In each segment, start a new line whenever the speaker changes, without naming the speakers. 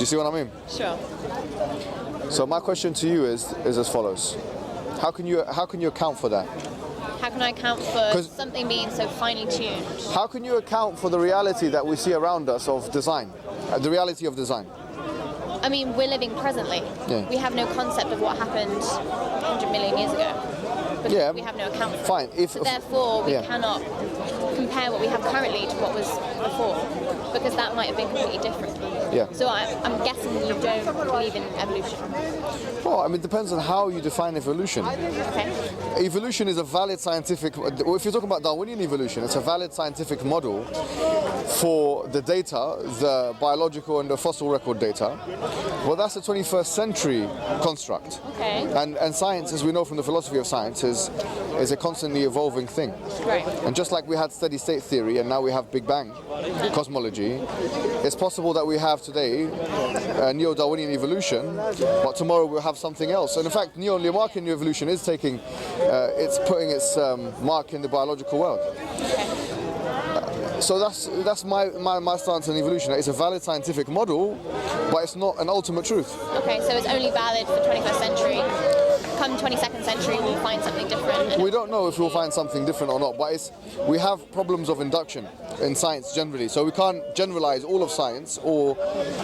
you see what I mean?
Sure.
So my question to you is as follows: how can you account for that?
How can I account for something being so finely tuned?
How can you account for the reality that we see around us of design, the reality of design?
I mean, we're living presently.
Yeah.
We have no concept of what happened 100 million years ago. Because we have no account for it. So therefore, we cannot compare what we have currently to what was before, because that might have been completely different.
Yeah.
So I'm guessing you don't believe in evolution.
Well, I mean, it depends on how you define evolution.
Okay.
Evolution is a valid scientific, if you're talking about Darwinian evolution, it's a valid scientific model for the data, the biological and the fossil record data. Well, that's a 21st century construct.
Okay.
And science, as we know from the philosophy of science, is a constantly evolving thing.
Right.
And just like we had steady state theory and now we have Big Bang cosmology, it's possible that we have today neo-Darwinian evolution, but tomorrow we'll have something else. And in fact, neo-Lamarckian evolution is taking, it's putting its mark in the biological world. So that's my stance on evolution. It's a valid scientific model, but it's not an ultimate truth.
Okay, so it's only valid for the 21st century. Come 22nd century, we'll find something different.
We don't know if we'll find something different or not, but we have problems of induction in science generally, so we can't generalize all of science or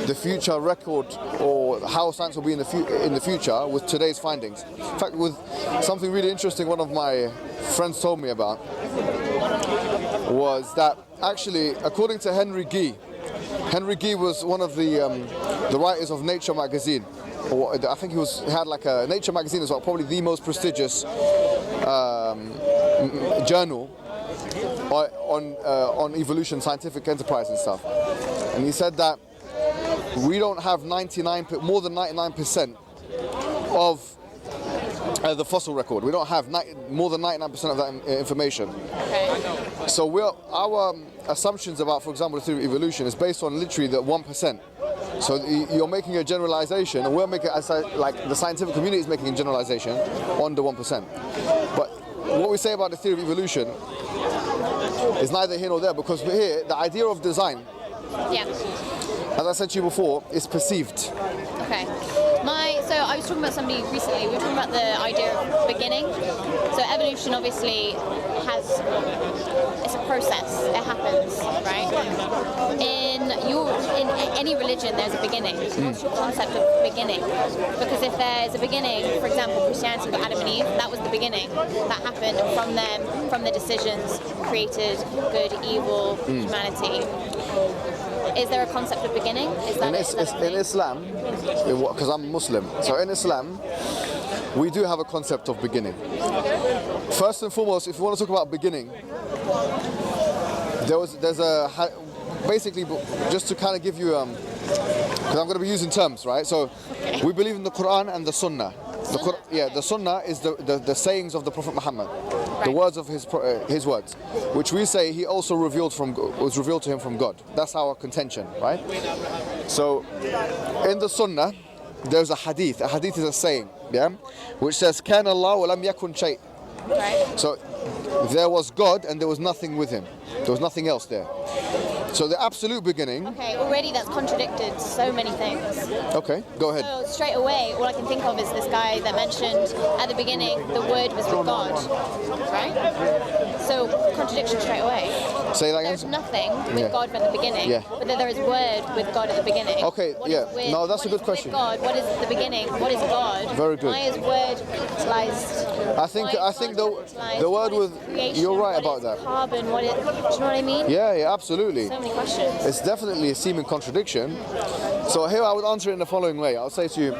the future record or how science will be in the future with today's findings. In fact, with something really interesting one of my friends told me about was that actually, according to Henry Gee was one of the writers of Nature magazine. I think he had like a Nature magazine is probably the most prestigious journal on evolution, scientific enterprise and stuff. And he said that we don't have more than 99% of the fossil record. We don't have more than 99% of that information.
Okay.
So our assumptions about, for example, the theory of evolution is based on literally the 1%. So you're making a generalization, and we're making, like the scientific community is making a generalization on the 1%. But what we say about the theory of evolution is neither here nor there, because we're here, the idea of design, as I said to you before, is perceived.
Okay. So I was talking about somebody recently, we were talking about the idea of beginning. So evolution obviously it's a process, it happens, right? In any religion there's a beginning. What's your concept of beginning? Because if there's a beginning, for example, Christianity got Adam and Eve, that was the beginning. That happened from them, from their decisions, created good, evil, humanity. Is there a concept of beginning?
In Islam, because I'm Muslim, so in Islam, we do have a concept of beginning. First and foremost, if you want to talk about beginning, basically, just to kind of give you, because I'm going to be using terms, right? So we believe in the Quran and the Sunnah. The Sunnah is the sayings of the Prophet Muhammad, the words of his words, which we say he also was revealed to him from God. That's our contention, right? So in the Sunnah, there's a hadith. A hadith is a saying, which says, "Kana Allah wa lam yakun shay." So there was God and there was nothing with him. There was nothing else there. So the absolute beginning.
Okay, already that's contradicted so many things.
Okay, go ahead.
So straight away, all I can think of is this guy that mentioned at the beginning the word was with God, right? So contradiction straight away.
Say that again.
There's nothing with God at the beginning, but then there is word with God at the beginning.
Okay, no, that's a good question.
God, what is the beginning? What is God?
Very good.
Why is word capitalized?
I think the word with
creation,
you're right about that.
Carbon, what is? Do you know what I mean?
Yeah, absolutely.
So many questions.
It's definitely a seeming contradiction. So here I would answer it in the following way. I'll say to you,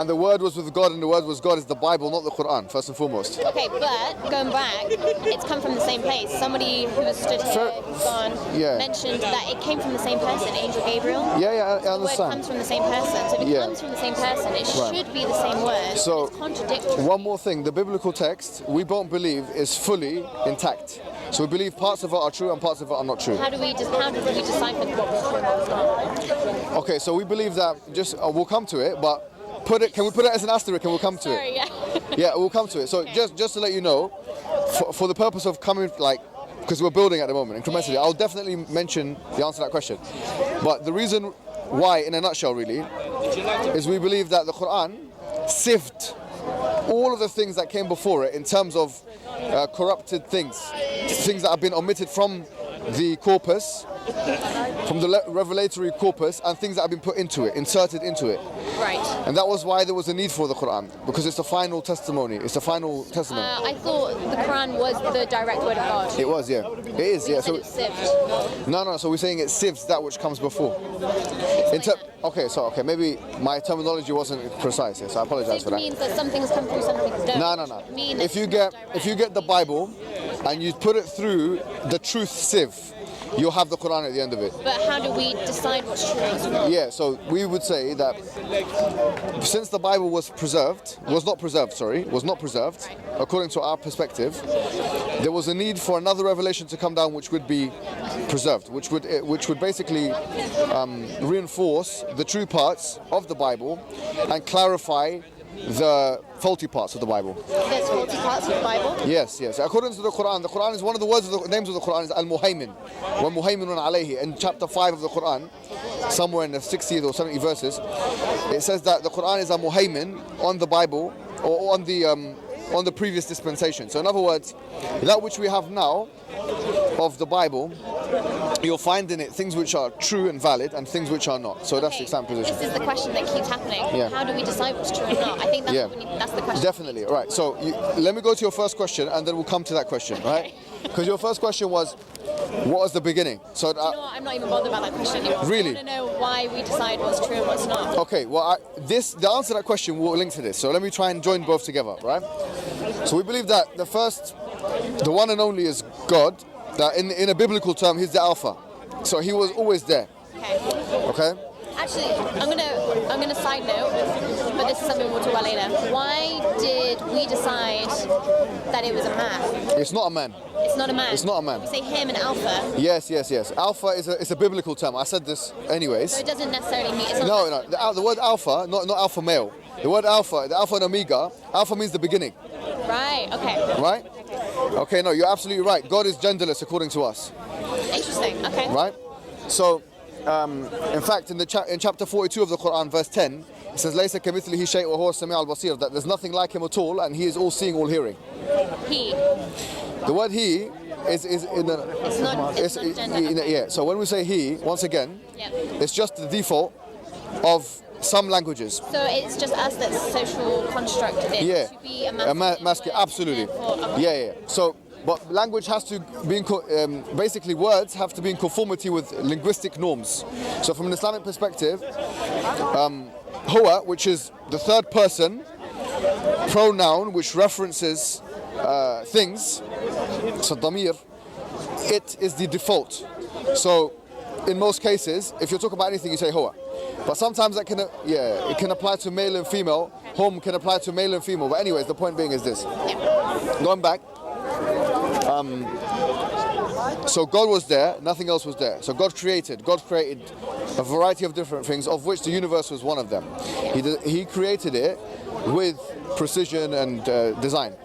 the word was with God and the word was God is the Bible, not the Quran, first and foremost.
Okay, but going back, it's come from the same place. Somebody who has stood here, mentioned that it came from the same person, Angel Gabriel.
I understand.
The word comes from the same person. So if it comes from the same person, it should be the same word. So it's contradictory.
One more thing, the biblical text, we don't believe is fully intact. So we believe parts of it are true and parts of it are not true.
How do we decipher what's true and what's not?
Okay, so we believe that we'll come to it, but can we put it as an asterisk and we'll come to it?
Yeah.
Yeah, we'll come to it. So just to let you know, for the purpose of coming, like because we're building at the moment incrementally. I'll definitely mention the answer to that question. But the reason why, in a nutshell really, is we believe that the Quran sifted all of the things that came before it in terms of corrupted things that have been omitted from the corpus, from the revelatory corpus, and things that have been put into it, inserted into it.
Right.
And that was why there was a need for the Quran, because it's the final testimony. It's the final testament.
I thought the Quran was the direct word of God.
It was, yeah. It is, yeah. So
it's sieved.
no. So we're saying it sieves that which comes before. Okay, maybe my terminology wasn't precise. So I apologize for that.
It means that some things come through, some things don't.
No. If you get the Bible and you put it through the truth sieve, you'll have the Quran at the end of it.
But how do we decide what's true and what's not?
Yeah, so we would say that since the Bible was not preserved, according to our perspective, there was a need for another revelation to come down which would be preserved, which would basically reinforce the true parts of the Bible and clarify the faulty parts of the Bible.
There's faulty parts of the Bible?
Yes. According to the Quran is one of the words of the names of the Quran is Al-Muhaymin. Wa Muhayminun alayhi. In chapter 5 of the Quran, somewhere in the 60th or 70 verses, it says that the Quran is a Muhaymin on the Bible or on the previous dispensation. So in other words, that which we have now of the Bible, you'll find in it things which are true and valid and things which are not. So that's the Islamic position.
This is the question that keeps happening.
Yeah.
How do we decide what's true and not? I think that's the question.
Definitely. Right. So let me go to your first question and then we'll come to that question, right? Because your first question was, what was the beginning? So
you know what? I'm not even bothered about that question anymore.
Really?
I want to know why we decide what's true and what's not.
Okay. Well, the answer to that question will link to this. So let me try and join both together, right? So we believe that the one and only is God. That in a biblical term, he's the Alpha. So he was always there. Okay?
Actually, I'm gonna side note, but this is something we'll talk about later. Why did we decide that it was a man?
It's not a man.
It's not a man.
It's not a man.
We say him and Alpha.
Yes. Alpha is a biblical term. I said this anyways.
So it doesn't necessarily mean. It's not
No. The word Alpha, not Alpha male. The word Alpha, the Alpha and Omega. Alpha means the beginning.
Right. Okay.
Right. Okay. No, you're absolutely right. God is genderless according to us.
Interesting. Okay.
Right. So, in fact, in chapter 42 of the Quran, verse 10, it says, "Laysa kamithlihi shay'un wa huwa as-sami' al-basir," that there's nothing like him at all, and he is all seeing, all hearing.
He.
The word he is in the.
It's not gender.
Yeah. So when we say he, once again, it's just the default of some languages.
So it's just us that social constructed it to be a masculine.
Absolutely. Yeah. So. But language has to be, basically words have to be in conformity with linguistic norms. So from an Islamic perspective, huwa, which is the third person pronoun which references things, so damir, it is the default. So in most cases, if you're talking about anything, you say huwa. But sometimes that it can apply to male and female. Hum can apply to male and female. But anyways, the point being is this. Going back. So God was there, nothing else was there. So God created a variety of different things, of which the universe was one of them. He created it with precision and design.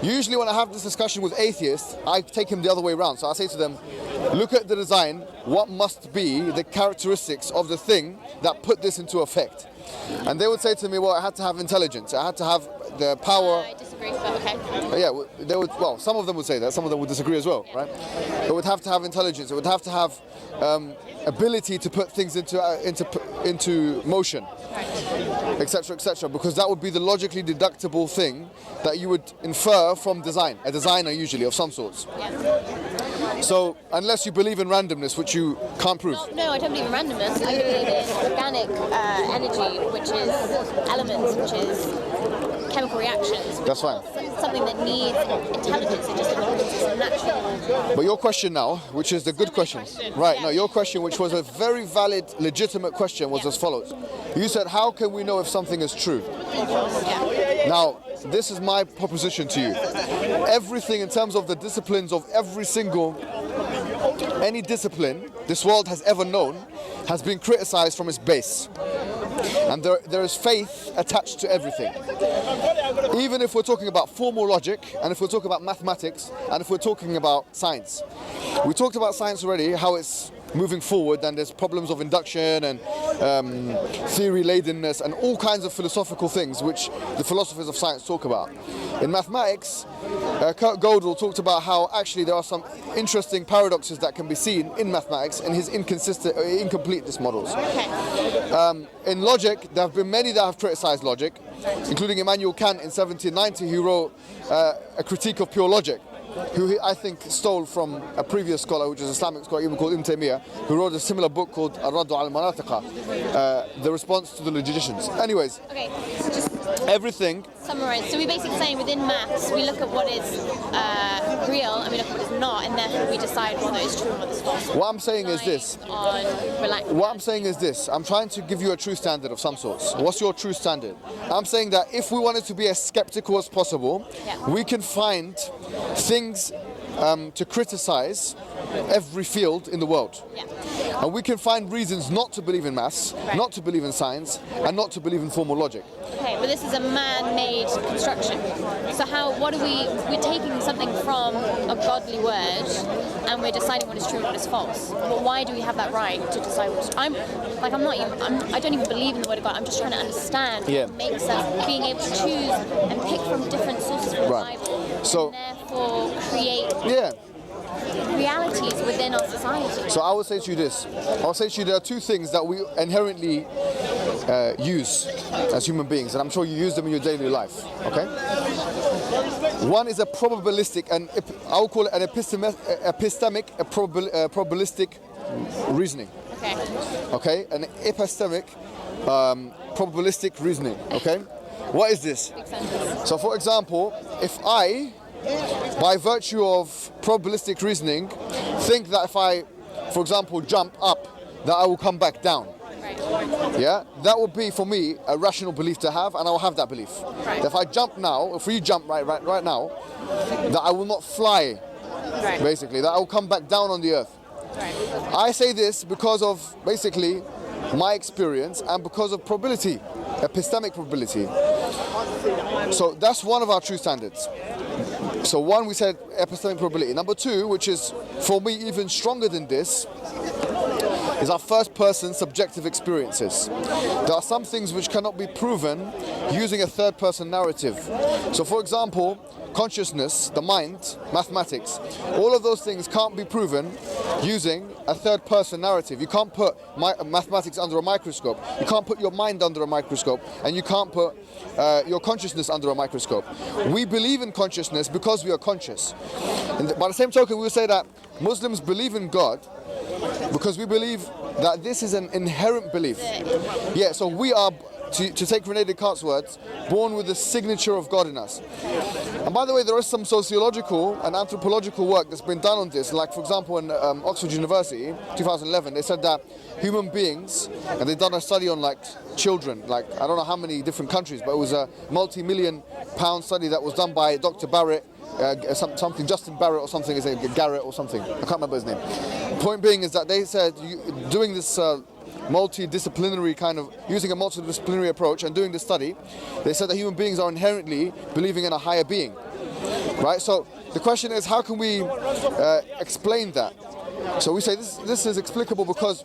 Usually when I have this discussion with atheists, I take him the other way around. So I say to them, look at the design, what must be the characteristics of the thing that put this into effect? And they would say to me, well, it had to have intelligence, it had to have the power.
I disagree, but okay.
Well, some of them would say that, some of them would disagree as well, right? It would have to have intelligence, it would have to have ability to put things into motion, etc., because that would be the logically deductible thing that you would infer from design, a designer usually of some sorts. So, unless you believe in randomness, which you can't prove.
No, I don't believe in randomness. I believe in organic energy, which is elements, which is chemical reactions.
That's fine.
Something that needs intelligence. It just it's natural.
But your question now, which is the good question. Right, no, your question, which was a very valid, legitimate question, was as follows. You said, how can we know if something is true? Now, this is my proposition to you. Everything in terms of the disciplines of every single any discipline this world has ever known has been criticized from its base. And there is faith attached to everything. Even if we're talking about formal logic, and if we're talking about mathematics, and if we're talking about science. We talked about science already, how it's moving forward, and there's problems of induction and theory-ladenness and all kinds of philosophical things which the philosophers of science talk about. In mathematics, Kurt Gödel talked about how actually there are some interesting paradoxes that can be seen in mathematics and his incompleteness models. In logic, there have been many that have criticized logic, including Immanuel Kant in 1790, who wrote a critique of pure logic, who I think stole from a previous scholar, which is an Islamic scholar even called Ibn Taymiyyah, who wrote a similar book called Ar-Raddu al-Manatiqa, the response to the logicians. Anyways,
okay, just
everything.
Summarize. So we're basically saying within maths, we look at what is real and we look at what is not, and therefore we decide whether it's true and whether it's false.
What I'm saying is this. What I'm saying is this. I'm trying to give you a true standard of some sorts. What's your true standard? I'm saying that if we wanted to be as skeptical as possible, we can find things to criticize every field in the world. And we can find reasons not to believe in maths, not to believe in science, and not to believe in formal logic.
Okay, but this is a man-made construction. So we're taking something from a godly word and we're deciding what is true and what is false. But why do we have that right to decide what is true? I don't even believe in the word of God. I'm just trying to understand what makes sense, being able to choose and pick from different sources from the Bible,
so,
and therefore create realities within our society.
So I will say to you this. I will say to you there are two things that we inherently use as human beings, and I'm sure you use them in your daily life. Okay? One is a probabilistic, and I will call it an epistemic, probabilistic reasoning. Okay? An epistemic, probabilistic reasoning. Okay? What is this? So for example, if I, by virtue of probabilistic reasoning, think that if I, for example, jump up, that I will come back down. Yeah, that would be for me a rational belief to have, and I will have that belief. That if I jump now, if we jump right now, that I will not fly, basically, that I will come back down on the earth. I say this because of basically my experience and because of probability, epistemic probability. So that's one of our true standards. So one, we said epistemic probability. Number two, which is for me even stronger than this, is our first person subjective experiences. There are some things which cannot be proven using a third person narrative. So for example, consciousness, the mind, mathematics, all of those things can't be proven using a third person narrative. You can't put mathematics under a microscope, you can't put your mind under a microscope, and you can't put your consciousness under a microscope. We believe in consciousness because we are conscious. And by the same token, we will say that Muslims believe in God because we believe that this is an inherent belief. Yeah, so we are, to take René Descartes' words, born with the signature of God in us. And by the way, there is some sociological and anthropological work that's been done on this. Like, for example, in Oxford University, 2011, they said that human beings, and they've done a study on like children, like I don't know how many different countries, but it was a multi-million pound study that was done by Dr. Barrett, something Justin Barrett or something, is it Garrett or something? I can't remember his name. The point being is that they said doing this multidisciplinary kind of, using a multidisciplinary approach and doing this study, they said that human beings are inherently believing in a higher being, right? So the question is, how can we explain that? So we say this is explicable because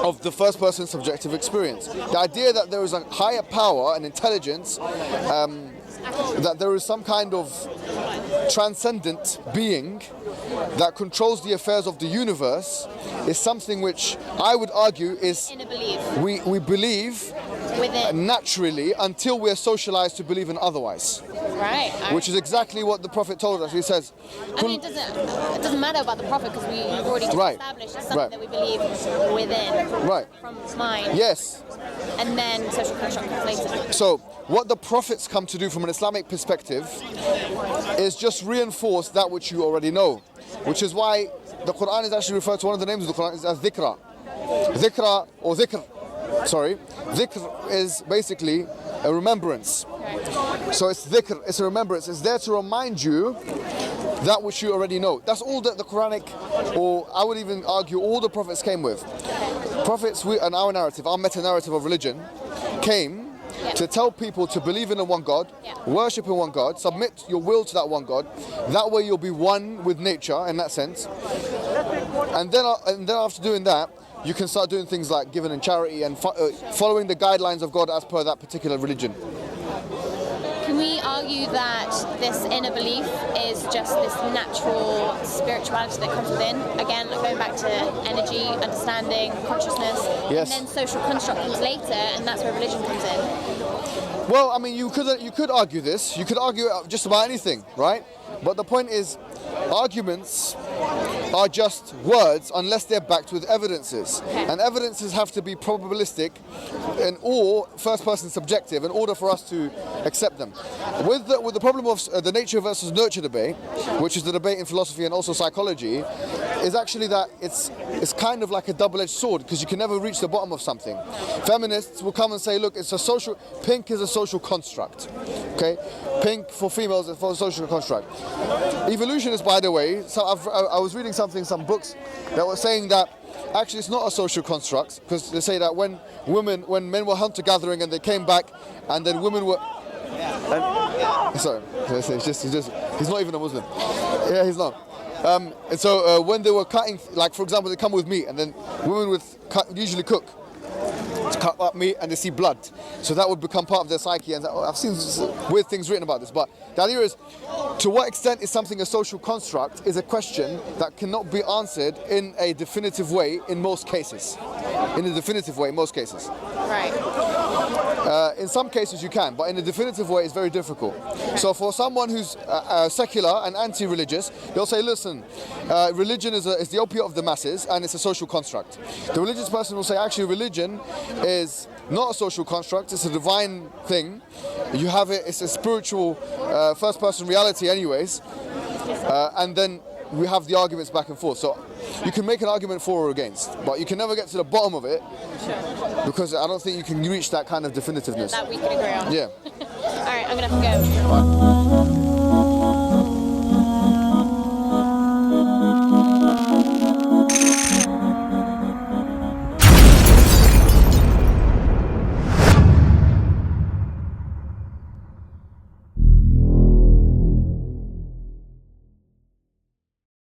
of the first person subjective experience. The idea that there is a higher power and intelligence, that there is some kind of transcendent being that controls the affairs of the universe is something which I would argue is we believe naturally until we're socialized to believe in otherwise.
Right.
Which is exactly what the Prophet told us. He says,
I mean, it doesn't matter about the Prophet because we've already established it's something that we believe within, from mind.
Yes.
And then social construct comes later.
So what the Prophets come to do from an Islamic perspective is just reinforce that which you already know. Which is why the Quran is actually referred to, one of the names of the Quran is as dhikra. Dhikra or dhikr. Sorry. Dhikr is basically a remembrance. So it's dhikr, it's a remembrance. It's there to remind you that which you already know. That's all that the Quranic, or I would even argue all the prophets came with. Prophets and our narrative, our meta-narrative of religion, came to tell people to believe in the one God, worship in one God, submit your will to that one God. That way you'll be one with nature in that sense. And then after doing that, you can start doing things like giving in charity and following the guidelines of God as per that particular religion.
Can we argue that this inner belief is just this natural spirituality that comes within? Again, going back to energy, understanding, consciousness,
yes.
And then social construct comes later, and that's where religion comes in.
Well, I mean, you could argue this. You could argue just about anything, right? But the point is, arguments are just words unless they're backed with evidences.
Okay.
And evidences have to be probabilistic or first-person subjective in order for us to accept them. With the problem of the nature versus nurture debate, which is the debate in philosophy and also psychology, is actually that it's kind of like a double-edged sword, because you can never reach the bottom of something. Feminists will come and say, look, pink is a social construct. Okay? Pink for females is for a social construct. Evolutionists, by the way, so I was reading some books that were saying that actually it's not a social construct, because they say that when men were hunter-gathering and they came back, and then women were... sorry, he's not even a Muslim. Yeah, he's not. And so when they were cutting, like for example, they come with meat, and then women would usually cook to cut up meat, and they see blood, so that would become part of their psyche. And I've seen weird things written about this, but the idea is, to what extent is something a social construct is a question that cannot be answered in a definitive way in most cases. Right. In some cases you can, but in a definitive way it's very difficult. So for someone who's secular and anti-religious, they'll say, listen, religion is the opiate of the masses, and it's a social construct. The religious person will say, actually, religion is not a social construct, it's a divine thing. You have it, it's a spiritual first-person reality anyways, and then we have the arguments back and forth. So you can make an argument for or against, but you can never get to the bottom of it, because I don't think you can reach that kind of definitiveness.
That we can agree on.
Yeah.
All right, I'm going to have to go.